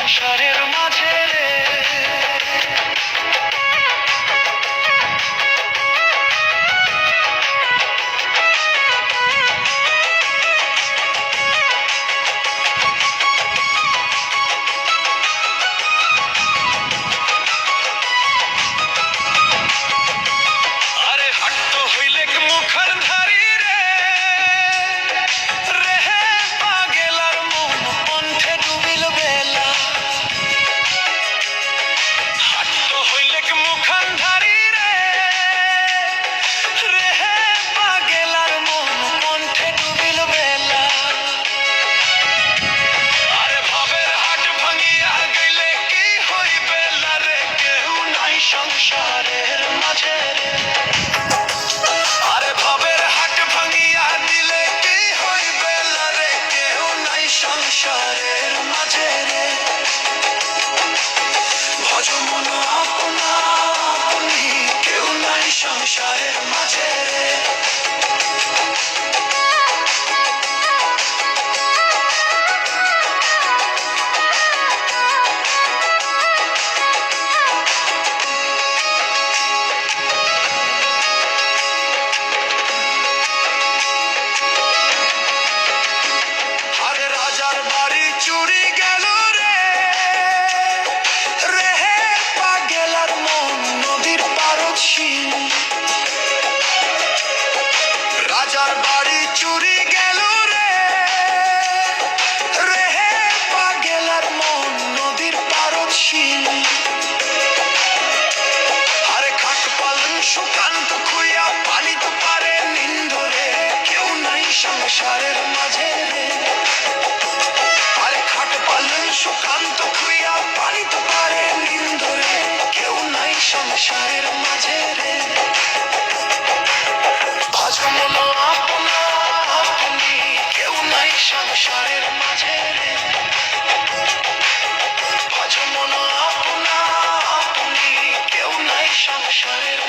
সংসারের মাঝে রে। আরে হাট্ট হইলে মুখর ধারি রে, রেহে পাগেলার মন কণ্ঠে ডুবিল বেলা। হাট্ট হইলে মুখর ধারি রে, রেহে পাগেলার মন কণ্ঠে ডুবিল বেলা। আরে ভাবের হাট ভাঙিয়া গেলে কি হইবে রে, কেউ নাই সংসারের মাঝে রে। আরে ভাবের হাট ভাঙিয়া দিলে কি হইবে রে, কেউ নাই সংসারের মাঝে রে। ভজ মন আপনা আপনি, কেউ নাই সংসারের মাঝে রে। আরে রাজার বাড়ি চুরি গেল রে, রেহে পাগেলার মন নদীর পারদ শিল। রাজার বাড়ি চুরি গেল রে, রেহে পাগেলার মন নদীর পারদ শিল। আরে খাট পালন সুকান্ত খুইয়া পানি তো পারে নিন্দরে, কেউ নাই সংসারের মাঝে রে। আরে খাট পালন সুকান্ত খুইয়া পানি তো পারে নিন্দরে, কেউ নাই সংসারের মাঝে রে। ভজ মন আপনা আপনি, কেউ নাই সংসারের মাঝে রে। ভজ মন আপনা আপনি, কেউ নাই সংসারের